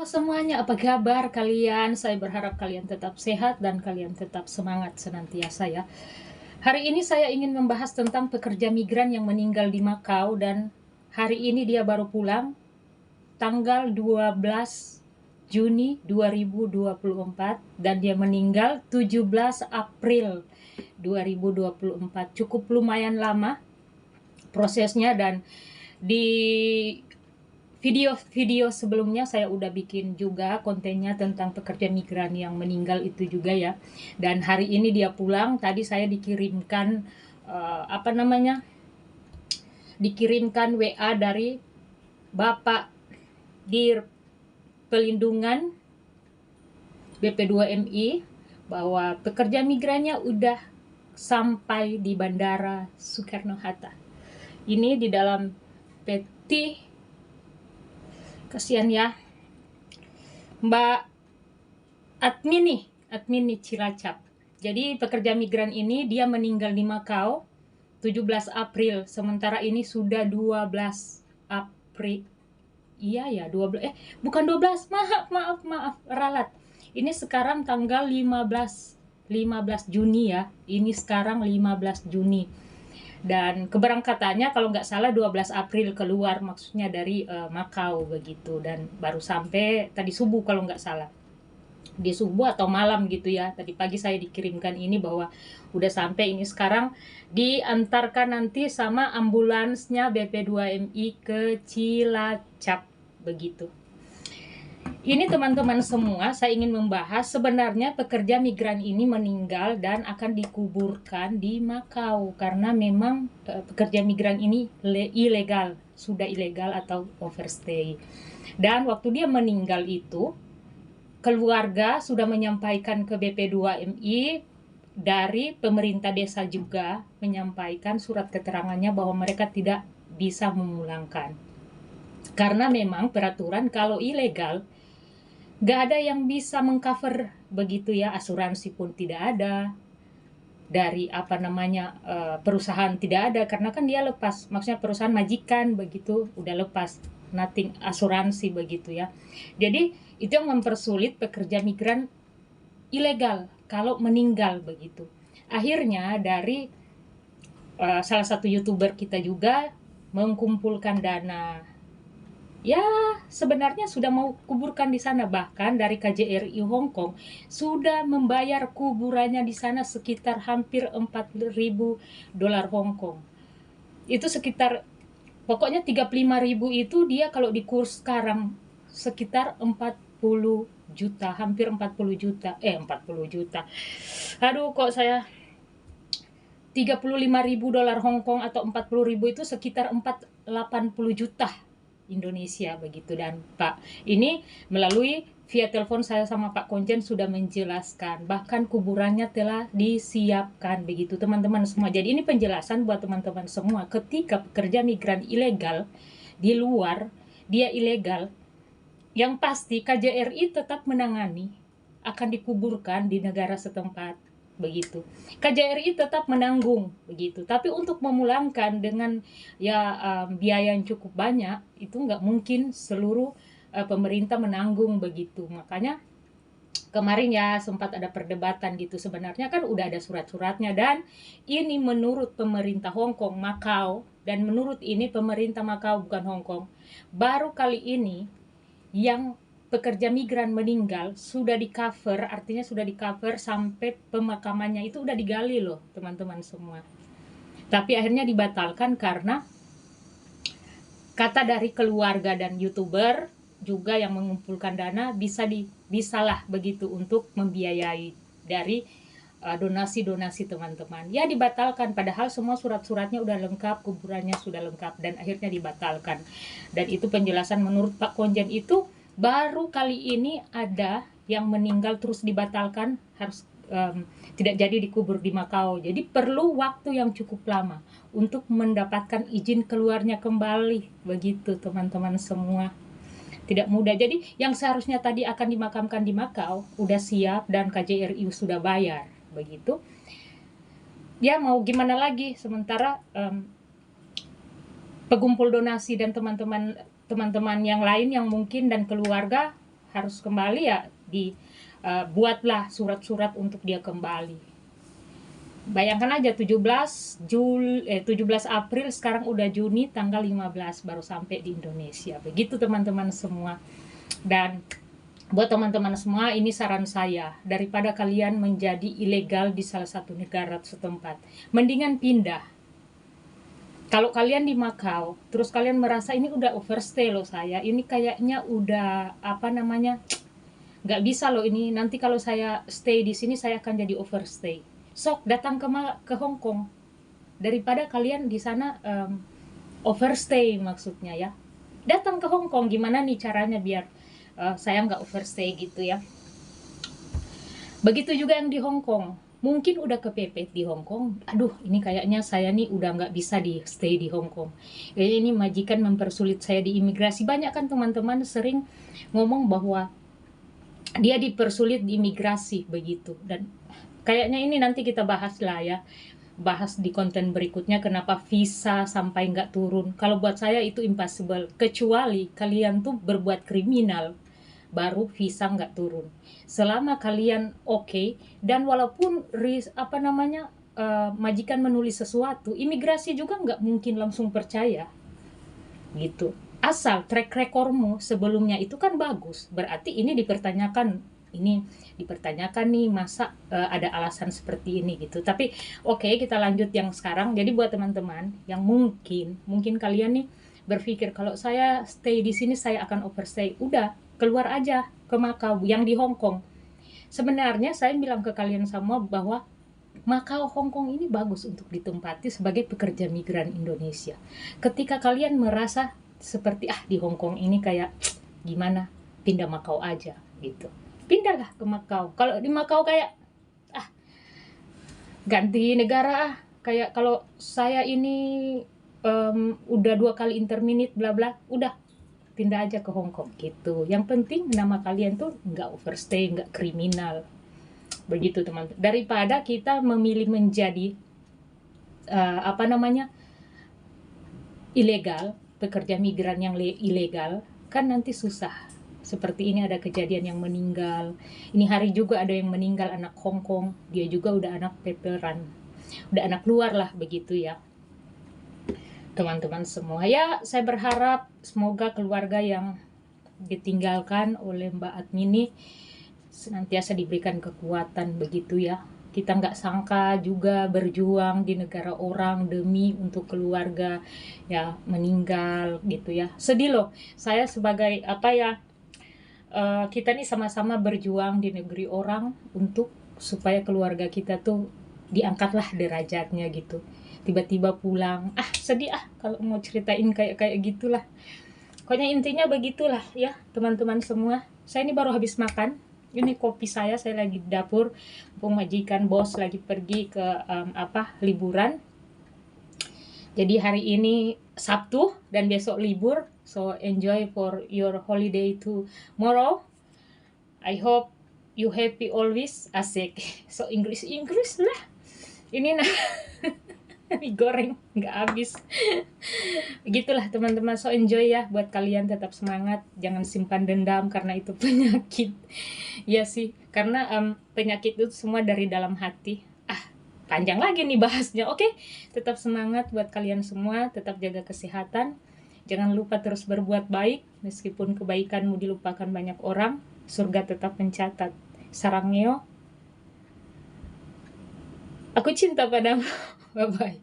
Halo semuanya, apa kabar kalian? Saya berharap kalian tetap sehat dan kalian tetap semangat senantiasa ya. Hari ini saya ingin membahas tentang pekerja migran yang meninggal di Makau dan hari ini dia baru pulang tanggal 12 Juni 2024 dan dia meninggal 17 April 2024. Cukup lumayan lama prosesnya dan di video sebelumnya saya udah bikin juga kontennya tentang pekerja migran yang meninggal itu juga ya. Dan hari ini dia pulang, tadi saya dikirimkan dikirimkan WA dari Bapak Dir Pelindungan BP2MI bahwa pekerja migrannya udah sampai di Bandara Soekarno-Hatta. Ini di dalam peti. Kasihan ya Mbak admin nih Cilacap. Jadi pekerja migran ini dia meninggal di Makau 17 April, sementara ini sudah 12 April. Iya ya, 12 bukan 12, maaf ralat. Ini sekarang tanggal 15 Juni ya. Ini sekarang 15 Juni. Dan keberangkatannya kalau nggak salah 12 April keluar, maksudnya dari Makau begitu, dan baru sampai tadi subuh kalau nggak salah, di subuh atau malam gitu ya. Tadi pagi saya dikirimkan ini bahwa udah sampai, ini sekarang diantarkan nanti sama ambulansnya BP2MI ke Cilacap begitu. Ini teman-teman semua, saya ingin membahas sebenarnya pekerja migran ini meninggal dan akan dikuburkan di Makau karena memang pekerja migran ini ilegal, sudah ilegal atau overstay. Dan waktu dia meninggal itu, keluarga sudah menyampaikan ke BP2MI, dari pemerintah desa juga menyampaikan surat keterangannya bahwa mereka tidak bisa memulangkan. Karena memang peraturan kalau ilegal gak ada yang bisa mengcover begitu ya, asuransi pun tidak ada, dari perusahaan tidak ada, karena kan dia lepas, maksudnya perusahaan majikan begitu udah lepas, nothing asuransi begitu ya. Jadi itu yang mempersulit pekerja migran ilegal kalau meninggal begitu. Akhirnya dari salah satu YouTuber kita juga mengumpulkan dana. Ya, sebenarnya sudah mau kuburkan di sana, bahkan dari KJRI Hong Kong sudah membayar kuburannya di sana sekitar hampir 4.000 dolar Hong Kong. Itu sekitar, pokoknya 35.000 itu dia kalau di kurs sekarang sekitar 40 juta, hampir 40 juta. 40 juta. Aduh, kok saya 35.000 dolar Hong Kong atau 40.000 itu sekitar 80 juta Indonesia begitu. Dan Pak ini melalui via telepon saya sama Pak Konjen sudah menjelaskan, bahkan kuburannya telah disiapkan begitu teman-teman semua. Jadi ini penjelasan buat teman-teman semua, ketika pekerja migran ilegal di luar, dia ilegal, yang pasti KJRI tetap menangani, akan dikuburkan di negara setempat begitu. KJRI tetap menanggung begitu. Tapi untuk memulangkan dengan biaya yang cukup banyak, itu nggak mungkin seluruh pemerintah menanggung begitu. Makanya kemarin ya sempat ada perdebatan gitu. Sebenarnya kan udah ada surat-suratnya, dan ini menurut pemerintah Hong Kong Makau, dan menurut ini pemerintah Makau bukan Hong Kong, baru kali ini yang pekerja migran meninggal sudah di cover, artinya sudah di cover sampai pemakamannya itu udah digali loh teman-teman semua. Tapi akhirnya dibatalkan karena kata dari keluarga dan YouTuber juga yang mengumpulkan dana bisalah begitu untuk membiayai dari donasi-donasi teman-teman. Ya dibatalkan, padahal semua surat-suratnya udah lengkap, kuburannya sudah lengkap, dan akhirnya dibatalkan. Dan itu penjelasan menurut Pak Konjen, itu baru kali ini ada yang meninggal terus dibatalkan, harus tidak jadi dikubur di Makau. Jadi perlu waktu yang cukup lama untuk mendapatkan izin keluarnya kembali begitu teman-teman semua. Tidak mudah. Jadi yang seharusnya tadi akan dimakamkan di Makau udah siap dan KJRI sudah bayar begitu. Ya mau gimana lagi, sementara pengumpul donasi dan teman-teman yang lain yang mungkin dan keluarga harus kembali ya buatlah surat-surat untuk dia kembali. Bayangkan aja 17 April sekarang udah Juni, tanggal 15 baru sampai di Indonesia. Begitu teman-teman semua. Dan buat teman-teman semua, ini saran saya, daripada kalian menjadi ilegal di salah satu negara setempat, mendingan pindah. Kalau kalian di Macau, terus kalian merasa ini udah overstay loh saya, ini kayaknya udah nggak bisa loh ini, nanti kalau saya stay di sini saya akan jadi overstay. Sok datang ke Hong Kong, daripada kalian di sana overstay maksudnya ya. Datang ke Hong Kong, gimana nih caranya biar saya nggak overstay gitu ya. Begitu juga yang di Hong Kong, mungkin udah kepepet di Hong Kong, aduh ini kayaknya saya nih udah nggak bisa di stay di Hong Kong. Kayaknya ini majikan mempersulit saya di imigrasi. Banyak kan teman-teman sering ngomong bahwa dia dipersulit di imigrasi begitu, dan kayaknya ini nanti kita bahas lah ya, bahas di konten berikutnya kenapa visa sampai nggak turun. Kalau buat saya itu impossible, kecuali kalian tuh berbuat kriminal baru visa nggak turun. Selama kalian oke, dan walaupun majikan menulis sesuatu, imigrasi juga nggak mungkin langsung percaya gitu. Asal track recordmu sebelumnya itu kan bagus, berarti ini dipertanyakan nih, masa ada alasan seperti ini gitu. Tapi oke, kita lanjut yang sekarang. Jadi buat teman-teman yang mungkin kalian nih berpikir kalau saya stay di sini saya akan overstay, udah keluar aja ke Macau yang di Hong Kong. Sebenarnya saya bilang ke kalian semua bahwa Macau Hong Kong ini bagus untuk ditempati sebagai pekerja migran Indonesia. Ketika kalian merasa seperti di Hong Kong ini kayak gimana, pindah Macau aja gitu. Pindahlah ke Macau. Kalau di Macau kayak ganti negara kayak kalau saya ini udah 2 kali interminate bla bla, udah pindah aja ke Hong Kong gitu. Yang penting nama kalian tuh nggak overstay, nggak kriminal. Begitu teman-teman. Daripada kita memilih menjadi ilegal, pekerja migran yang ilegal, kan nanti susah. Seperti ini ada kejadian yang meninggal. Ini hari juga ada yang meninggal, anak Hong Kong. Dia juga udah anak peperan. Udah anak luar lah begitu ya. Teman-teman semua. Ya, saya berharap semoga keluarga yang ditinggalkan oleh Mbak Admini senantiasa diberikan kekuatan begitu ya. Kita nggak sangka juga berjuang di negara orang demi untuk keluarga ya meninggal gitu ya. Sedih loh. Saya sebagai kita nih sama-sama berjuang di negeri orang untuk supaya keluarga kita tuh diangkatlah derajatnya gitu. Tiba-tiba pulang, sedih kalau mau ceritain kayak gitulah. Pokoknya intinya begitulah ya teman-teman semua. Saya ini baru habis makan. Ini kopi saya lagi di dapur. Majikan bos lagi pergi ke liburan. Jadi hari ini Sabtu dan besok libur. So enjoy for your holiday tomorrow. I hope you happy always. Asik. So English lah. Ini mie goreng nggak habis. Begitulah teman-teman. So enjoy ya, buat kalian tetap semangat, jangan simpan dendam karena itu penyakit. Ya sih, karena penyakit itu semua dari dalam hati. Panjang lagi nih bahasnya. Oke, tetap semangat buat kalian semua, tetap jaga kesehatan. Jangan lupa terus berbuat baik, meskipun kebaikanmu dilupakan banyak orang, surga tetap mencatat. Sarangnya, aku cinta padamu. Bye-bye.